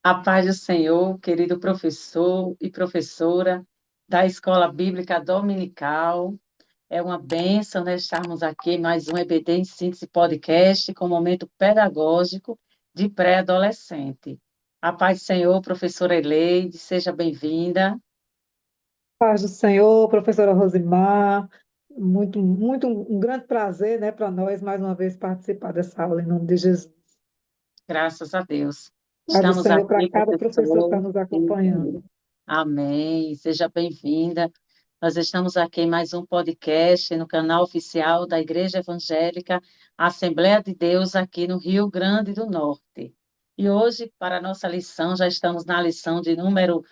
A paz do Senhor, querido professor e professora da Escola Bíblica Dominical. É uma bênção, né, estarmos aqui em mais um EBD em Síntese Podcast com momento pedagógico de pré-adolescente. A paz do Senhor, professora Eleide, seja bem-vinda. Paz do Senhor, professora Rosimar, muito um grande prazer, né, para nós mais uma vez participar dessa aula em nome de Jesus. Graças a Deus. Paz do Estamos Senhor para aqui, cada professor que está professor. nos acompanhando. Amém. Seja bem-vinda. Nós estamos aqui em mais um podcast no canal oficial da Igreja Evangélica Assembleia de Deus, aqui no Rio Grande do Norte. E hoje, para a nossa lição, já estamos na lição de número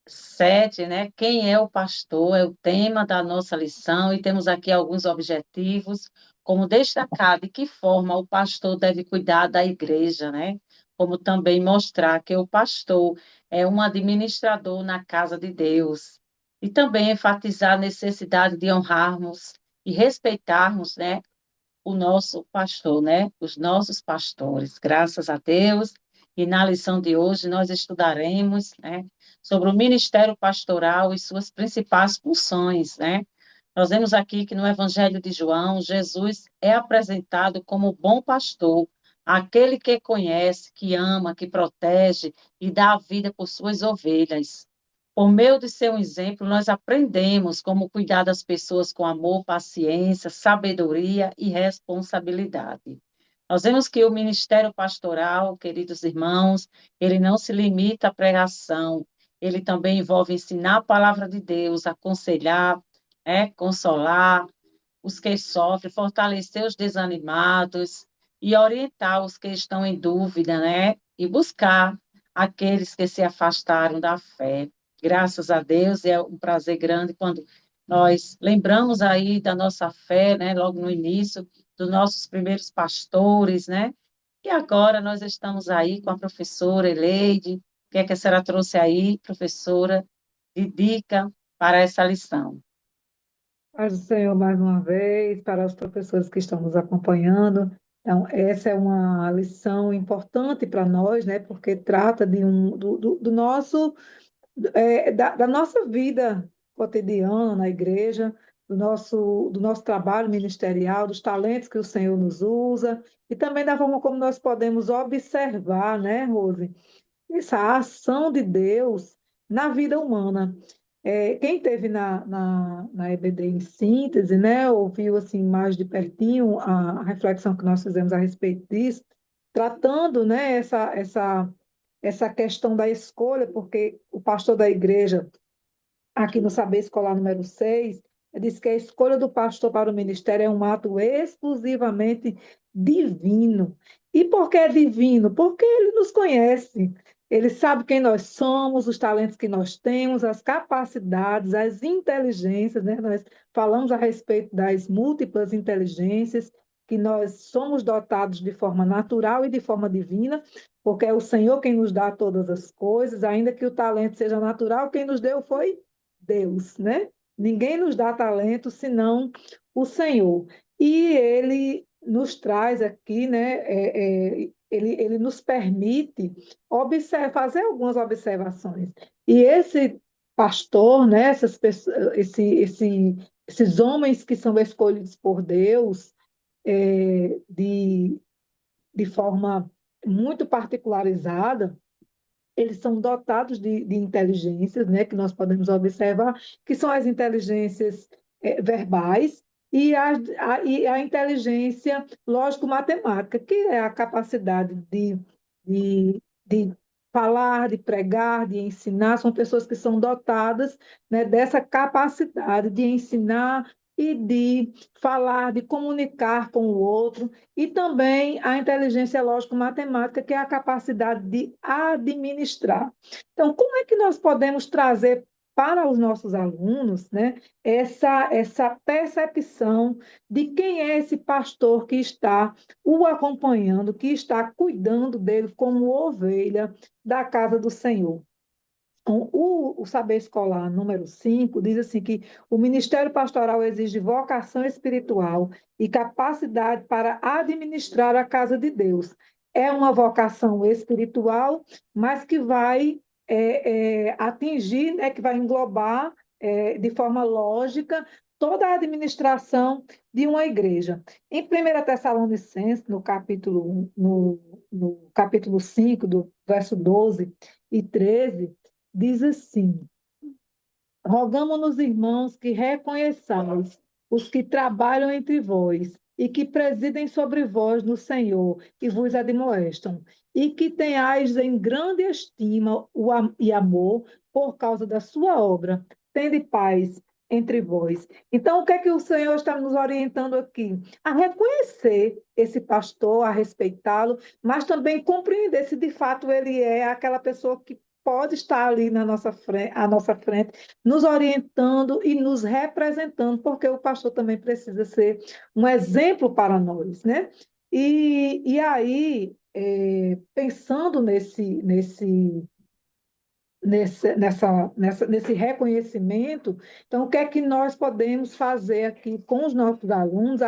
7, né? Quem é o pastor? É o tema da nossa lição, e temos aqui alguns objetivos, como destacar de que forma o pastor deve cuidar da igreja, né? Como também mostrar que o pastor é um administrador na casa de Deus. E também enfatizar a necessidade de honrarmos e respeitarmos, né, o nosso pastor, né? Os nossos pastores, graças a Deus. E na lição de hoje nós estudaremos, né, sobre o ministério pastoral e suas principais funções, né? Nós vemos aqui que no Evangelho de João, Jesus é apresentado como o bom pastor, aquele que conhece, que ama, que protege e dá a vida por suas ovelhas. Por meio de seu exemplo, nós aprendemos como cuidar das pessoas com amor, paciência, sabedoria e responsabilidade. Nós vemos que o ministério pastoral, queridos irmãos, ele não se limita à pregação, ele também envolve ensinar a palavra de Deus, aconselhar, consolar os que sofrem, fortalecer os desanimados e orientar os que estão em dúvida, né? E buscar aqueles que se afastaram da fé. Graças a Deus, é um prazer grande quando nós lembramos aí da nossa fé, né? Logo no início, dos nossos primeiros pastores, né? E agora nós estamos aí com a professora Eleide. O que é que a senhora trouxe aí, professora, de dica para essa lição? Paz do Senhor mais uma vez, para os professores que estão nos acompanhando. Então, essa é uma lição importante para nós, né, porque trata do nosso da nossa vida cotidiana na igreja, do nosso trabalho ministerial, dos talentos que o Senhor nos usa, e também da forma como nós podemos observar, né, Rose, essa ação de Deus na vida humana. Quem teve na EBD em síntese, né, ouviu assim mais de pertinho a reflexão que nós fizemos a respeito disso, tratando, né, essa questão da escolha, porque o pastor da igreja, aqui no Saber Escolar número 6, diz que a escolha do pastor para o ministério é um ato exclusivamente divino. E por que é divino? Porque ele nos conhece. Ele sabe quem nós somos, os talentos que nós temos, as capacidades, as inteligências, né? Nós falamos a respeito das múltiplas inteligências que nós somos dotados de forma natural e de forma divina, porque é o Senhor quem nos dá todas as coisas, ainda que o talento seja natural, quem nos deu foi Deus, né? Ninguém nos dá talento senão o Senhor. E Ele nos traz aqui, né? Ele nos permite fazer algumas observações. E esse pastor, né? Esses homens que são escolhidos por Deus de forma muito particularizada, eles são dotados de inteligências, né, que nós podemos observar, que são as inteligências verbais e a inteligência lógico-matemática, que é a capacidade de falar, de pregar, de ensinar. São pessoas que são dotadas, né, dessa capacidade de ensinar e de falar, de comunicar com o outro, e também a inteligência lógico-matemática, que é a capacidade de administrar. Então, como é que nós podemos trazer para os nossos alunos, né, essa percepção de quem é esse pastor que está o acompanhando, que está cuidando dele como ovelha da casa do Senhor? Então, o Saber Escolar número 5 diz assim que o ministério pastoral exige vocação espiritual e capacidade para administrar a casa de Deus. é uma vocação espiritual, mas que vai atingir, né, que vai englobar de forma lógica toda a administração de uma igreja. Em 1 Tessalonicenses, no capítulo 1, no capítulo 5, do verso 12 e 13, diz assim: rogamos-nos, irmãos, que reconheçais os que trabalham entre vós e que presidem sobre vós no Senhor e vos admoestam, e que tenhais em grande estima e amor por causa da sua obra. Tende paz entre vós. Então, o que é que o Senhor está nos orientando aqui? A reconhecer esse pastor, a respeitá-lo, mas também compreender se de fato ele é aquela pessoa que pode estar ali na nossa frente, à nossa frente, nos orientando e nos representando, porque o pastor também precisa ser um exemplo para nós, né? E aí, pensando nesse reconhecimento, então, o que é que nós podemos fazer aqui com os nossos alunos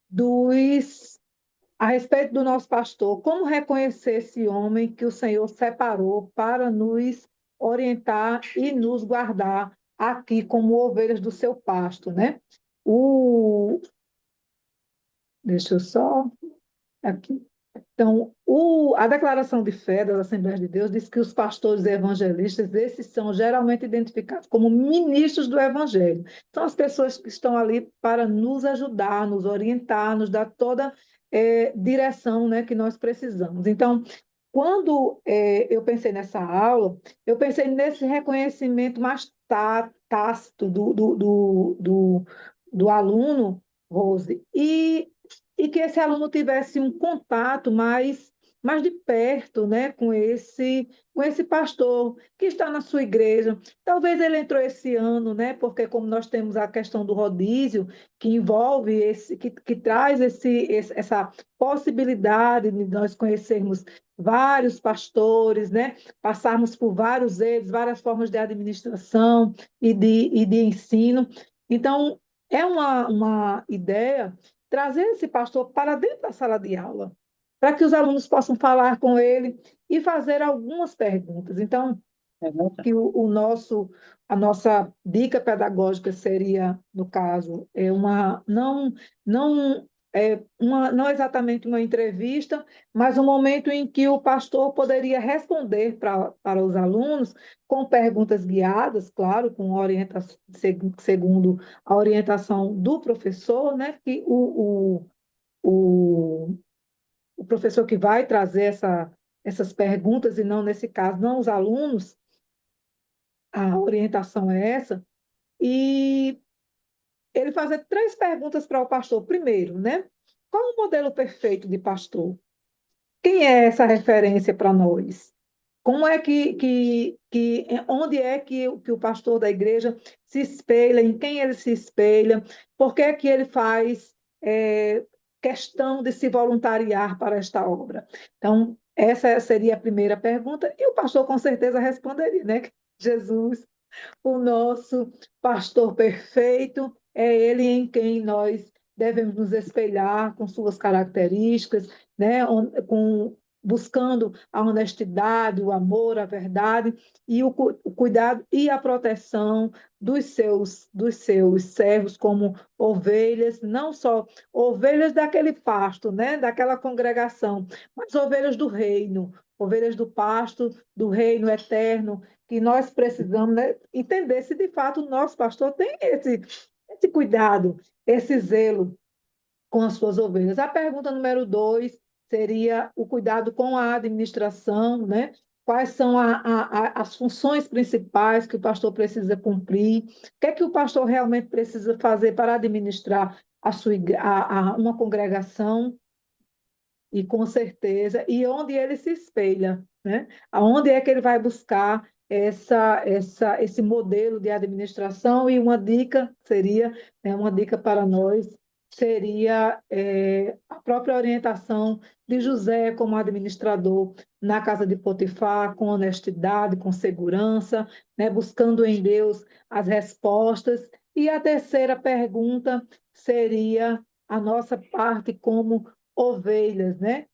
dos a respeito do nosso pastor, como reconhecer esse homem que o Senhor separou para nos orientar e nos guardar aqui como ovelhas do seu pasto, né? O, deixa eu só aqui. Então, a declaração de fé das Assembleias de Deus diz que os pastores evangelistas, esses são geralmente identificados como ministros do Evangelho. São as pessoas que estão ali para nos ajudar, nos orientar, nos dar toda direção, né, que nós precisamos. Então, quando eu pensei nessa aula, eu pensei nesse reconhecimento mais tácito do aluno, Rose, e que esse aluno tivesse um contato mais de perto, né, com esse pastor que está na sua igreja. Talvez ele entrou esse ano, né, porque como nós temos a questão do rodízio, que envolve que traz essa possibilidade de nós conhecermos vários pastores, né, passarmos por vários eles, várias formas de administração e de ensino. Então, é uma ideia trazer esse pastor para dentro da sala de aula, para que os alunos possam falar com ele e fazer algumas perguntas. Então, É verdade. que a nossa dica pedagógica seria, no caso, não exatamente uma entrevista, mas um momento em que o pastor poderia responder para os alunos com perguntas guiadas, claro, com orientação, segundo a orientação do professor, né, que o, o professor que vai trazer essas perguntas, e não, nesse caso, não os alunos, a orientação é essa, e ele fazer três perguntas para o pastor. Primeiro, né? Qual o modelo perfeito de pastor? Quem é essa referência para nós? Como é onde é que o pastor da igreja se espelha, em quem ele se espelha, por que é que ele faz questão de se voluntariar para esta obra? Então, essa seria a primeira pergunta, e o pastor com certeza responderia, né? Jesus, o nosso pastor perfeito, é ele em quem nós devemos nos espelhar com suas características, né? Buscando a honestidade, o amor, a verdade e o cuidado e a proteção dos seus servos como ovelhas, não só ovelhas daquele pasto, né? Daquela congregação, mas ovelhas do reino, ovelhas do pasto, do reino eterno, que nós precisamos, né, entender se de fato o nosso pastor tem esse cuidado, esse zelo com as suas ovelhas. A pergunta número 2 seria o cuidado com a administração, né? Quais são as funções principais que o pastor precisa cumprir? O que é que o pastor realmente precisa fazer para administrar uma congregação? E com certeza, e onde ele se espelha, né? Aonde é que ele vai buscar esse modelo de administração? E uma dica seria, né, uma dica para nós, seria a própria orientação de José como administrador na casa de Potifar, com honestidade, com segurança, né, buscando em Deus as respostas. E a terceira pergunta seria a nossa parte como ovelhas, né?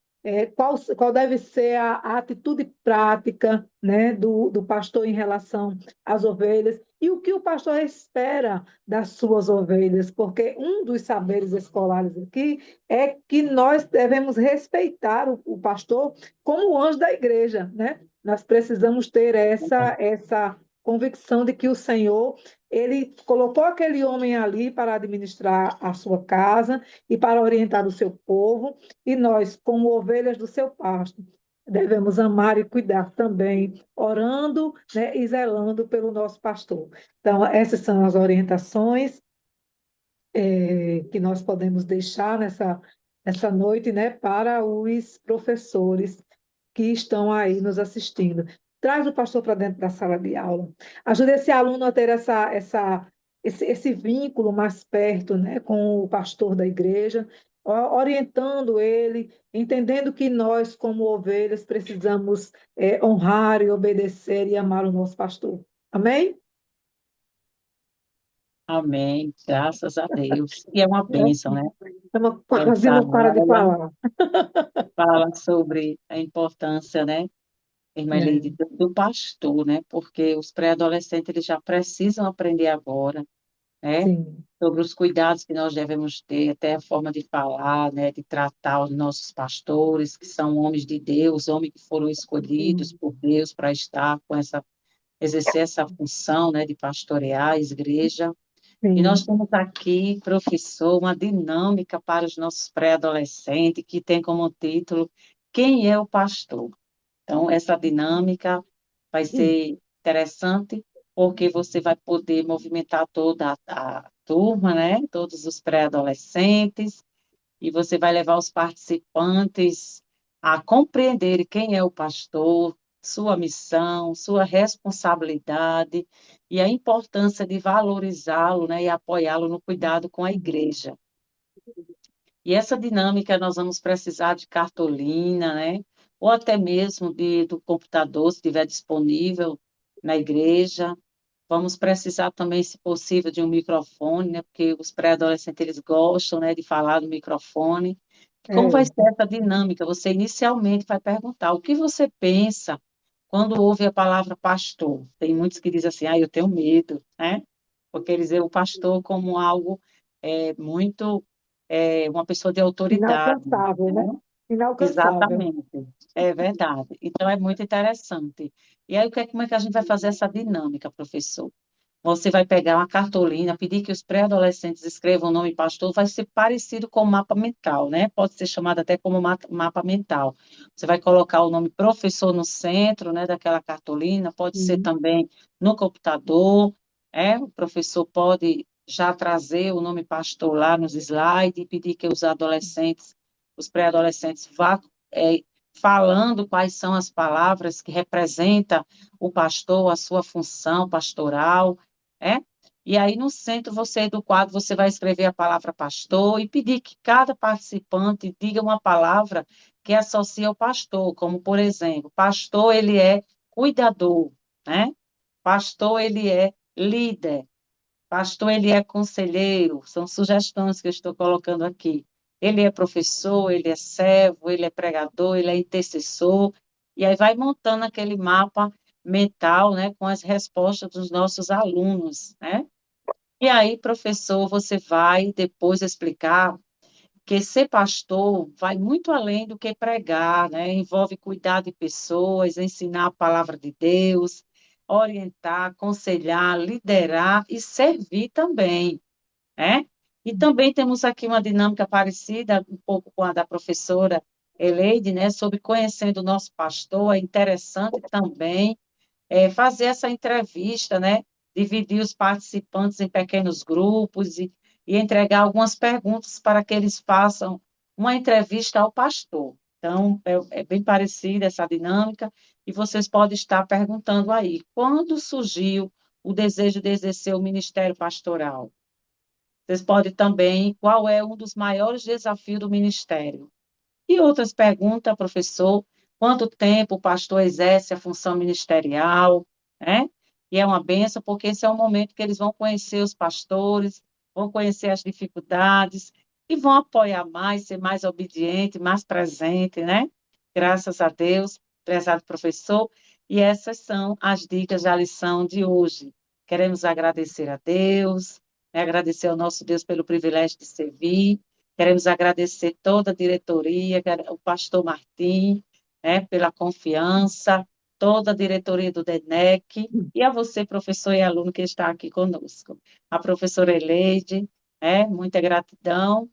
qual deve ser a atitude prática, né, do pastor em relação às ovelhas e o que o pastor espera das suas ovelhas, porque um dos saberes escolares aqui é que nós devemos respeitar o pastor como o anjo da igreja, né? Nós precisamos ter essa convicção de que o Senhor, ele colocou aquele homem ali para administrar a sua casa e para orientar o seu povo, e nós, como ovelhas do seu pasto, devemos amar e cuidar também, orando, né, e zelando pelo nosso pastor. Então, essas são as orientações que nós podemos deixar nessa noite, né, para os professores que estão aí nos assistindo. Traz o pastor para dentro da sala de aula. Ajude esse aluno a ter esse vínculo mais perto, né, com o pastor da igreja, orientando ele, entendendo que nós, como ovelhas, precisamos honrar e obedecer e amar o nosso pastor. Amém? Amém, graças a Deus. E é uma bênção, né? Quase Essa não para de aula falar. fala sobre a importância, né, irmã Eleide, É, do pastor, né? Porque os pré-adolescentes eles já precisam aprender agora, né? sim. Sobre os cuidados que nós devemos ter, até a forma de falar, né? De tratar os nossos pastores, que são homens de Deus, homens que foram escolhidos Sim, por Deus para estar com essa, exercer essa função, né? De pastorear a igreja. E nós sim, temos aqui, professor, uma dinâmica para os nossos pré-adolescentes, que tem como título Quem é o Pastor? Então, essa dinâmica vai ser interessante, porque você vai poder movimentar toda a turma, né? Todos os pré-adolescentes, e você vai levar os participantes a compreender quem é o pastor, sua missão, sua responsabilidade e a importância de valorizá-lo, né, e apoiá-lo no cuidado com a igreja. E essa dinâmica nós vamos precisar de cartolina, né? Ou até mesmo do computador, se estiver disponível na igreja. Vamos precisar também, se possível, de um microfone, né? Porque os pré-adolescentes eles gostam, né, de falar no microfone. Como vai é. ser essa dinâmica? Você inicialmente vai perguntar o que você pensa quando ouve a palavra pastor. Tem muitos que dizem assim, ah, eu tenho medo, né? Porque eles veem o pastor como algo muito, uma pessoa de autoridade, Inalcançável, né? né? Inalcançável. Exatamente, é verdade. Então, é muito interessante. E aí, como é que a gente vai fazer essa dinâmica, professor? Você vai pegar uma cartolina, pedir que os pré-adolescentes escrevam o nome pastor, vai ser parecido com o mapa mental, né? Pode ser chamado até como mapa mental. Você vai colocar o nome professor no centro, né, daquela cartolina, pode ser Sim, também no computador, o professor pode já trazer o nome pastor lá nos slides e pedir que os adolescentes, os pré-adolescentes vá falando quais são as palavras que representam o pastor, a sua função pastoral, é? E aí, no centro do quadro, você vai escrever a palavra pastor e pedir que cada participante diga uma palavra que associa ao pastor, como, por exemplo, pastor, ele é cuidador, né? Pastor, ele é líder. Pastor, ele é conselheiro. São sugestões que eu estou colocando aqui. Ele é professor, ele é servo, ele é pregador, ele é intercessor. E aí vai montando aquele mapa mental, né, com as respostas dos nossos alunos, né? E aí, professor, você vai depois explicar que ser pastor vai muito além do que pregar, né? Envolve cuidar de pessoas, ensinar a palavra de Deus, orientar, aconselhar, liderar e servir também, né? E também temos aqui uma dinâmica parecida, um pouco com a da professora Eleide, né? Sobre conhecendo o nosso pastor, é interessante também fazer essa entrevista, né? Dividir os participantes em pequenos grupos e entregar algumas perguntas para que eles façam uma entrevista ao pastor. Então, é bem parecida essa dinâmica, e vocês podem estar perguntando aí, quando surgiu o desejo de exercer o ministério pastoral? Vocês podem também, qual é um dos maiores desafios do ministério? E outras perguntas, professor, quanto tempo o pastor exerce a função ministerial, né? E é uma benção, porque esse é o momento que eles vão conhecer os pastores, vão conhecer as dificuldades, e vão apoiar mais, ser mais obediente, mais presente, né? Graças a Deus, prezado professor. E essas são as dicas da lição de hoje. Queremos agradecer a Deus, né? Agradecer ao nosso Deus pelo privilégio de servir. Queremos agradecer toda a diretoria, o pastor Martim, né, pela confiança, toda a diretoria do DENEC, e a você, professor e aluno que está aqui conosco. A professora Eleide, muita gratidão.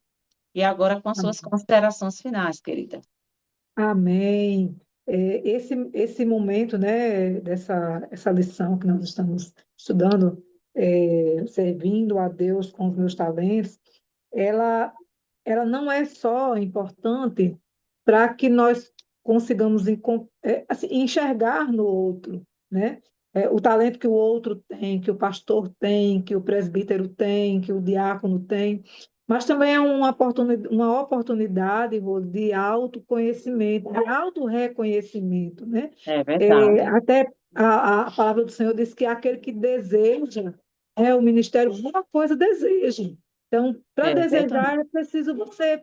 E agora com as suas considerações finais, querida. Amém. Esse momento, né, essa lição que nós estamos estudando, servindo a Deus com os meus talentos, ela, ela não é só importante para que nós consigamos assim, enxergar no outro, né? O talento que o outro tem, que o pastor tem, que o presbítero tem, que o diácono tem, mas também é uma oportunidade, Rô, de autoconhecimento, de autorreconhecimento, né? É verdade, Até a palavra do Senhor diz que aquele que deseja o ministério, alguma coisa deseja. Então, para é verdade. desejar, é preciso você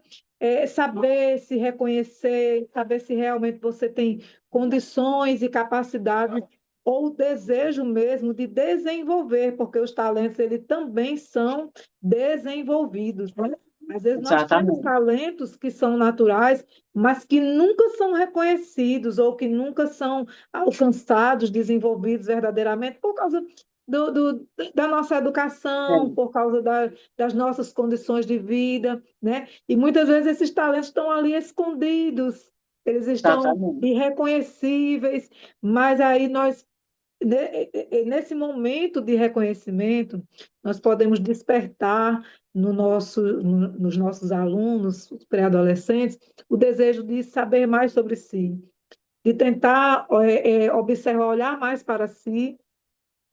saber se reconhecer, saber se realmente você tem condições e capacidade ou desejo mesmo de desenvolver, porque os talentos eles também são desenvolvidos, né? Às vezes nós temos Exatamente, talentos que são naturais, mas que nunca são reconhecidos ou que nunca são alcançados, desenvolvidos verdadeiramente por causa da nossa educação, é, por causa das nossas condições de vida, né? E muitas vezes esses talentos estão ali escondidos, eles estão exatamente, irreconhecíveis, mas aí nesse momento de reconhecimento, nós podemos despertar nos nossos alunos, os pré-adolescentes, o desejo de saber mais sobre si, de tentar observar, olhar mais para si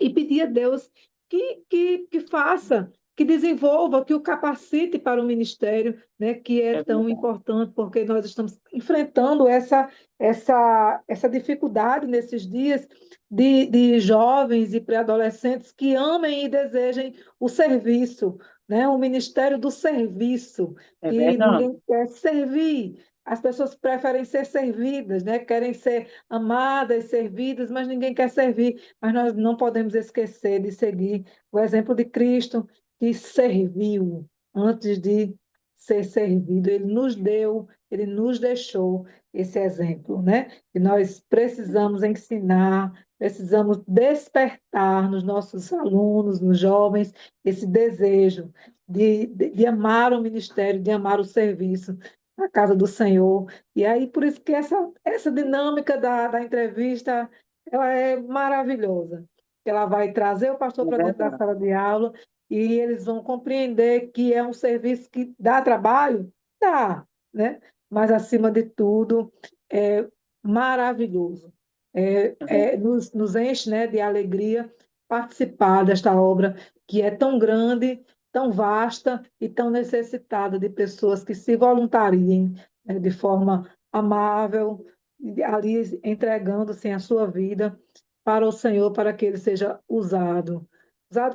e pedir a Deus que faça, que desenvolva, que o capacite para o ministério, né, que é é tão verdade, importante, porque nós estamos enfrentando essa dificuldade nesses dias de jovens e pré-adolescentes que amem e desejem o serviço, né, o ministério do serviço, é que verdade, ninguém quer servir. As pessoas preferem ser servidas, né? Querem ser amadas, servidas, mas ninguém quer servir. Mas nós não podemos esquecer de seguir o exemplo de Cristo, que serviu antes de ser servido. Ele nos deu, ele nos deixou esse exemplo, né? E nós precisamos ensinar, precisamos despertar nos nossos alunos, nos jovens, esse desejo de amar o ministério, de amar o serviço na casa do Senhor. E aí, por isso que essa dinâmica da entrevista ela é maravilhosa. Ela vai trazer o pastor é para dentro da verdade, sala de aula e eles vão compreender que é um serviço que dá trabalho? Dá, né? Mas, acima de tudo, é maravilhoso. é verdade, Nos enche, né, de alegria participar desta obra que é tão grande, tão vasta e tão necessitada de pessoas que se voluntariem, né, de forma amável, ali entregando-se a sua vida para o Senhor, para que ele seja usado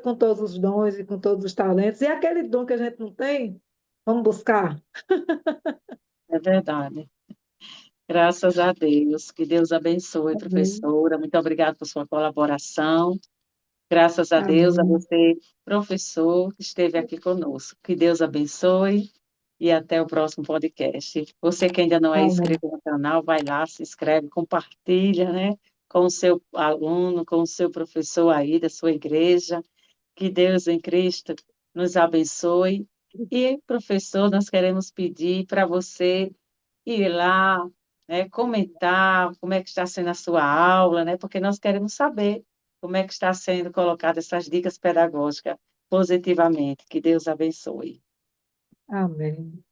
com todos os dons e com todos os talentos. E aquele dom que a gente não tem, vamos buscar. é verdade. Graças a Deus. Que Deus abençoe, Amém. professora. Muito obrigada por sua colaboração. Graças a Deus, a Amém. você, professor, que esteve aqui conosco. Que Deus abençoe e até o próximo podcast. Você que ainda não é Amém. inscrito no canal, vai lá, se inscreve, compartilha, né, com o seu aluno, com o seu professor aí da sua igreja. Que Deus em Cristo nos abençoe. E, professor, nós queremos pedir para você ir lá, né, comentar como é que está sendo a sua aula, né, porque nós queremos saber como é que está sendo colocadas essas dicas pedagógicas positivamente. Que Deus abençoe. Amém.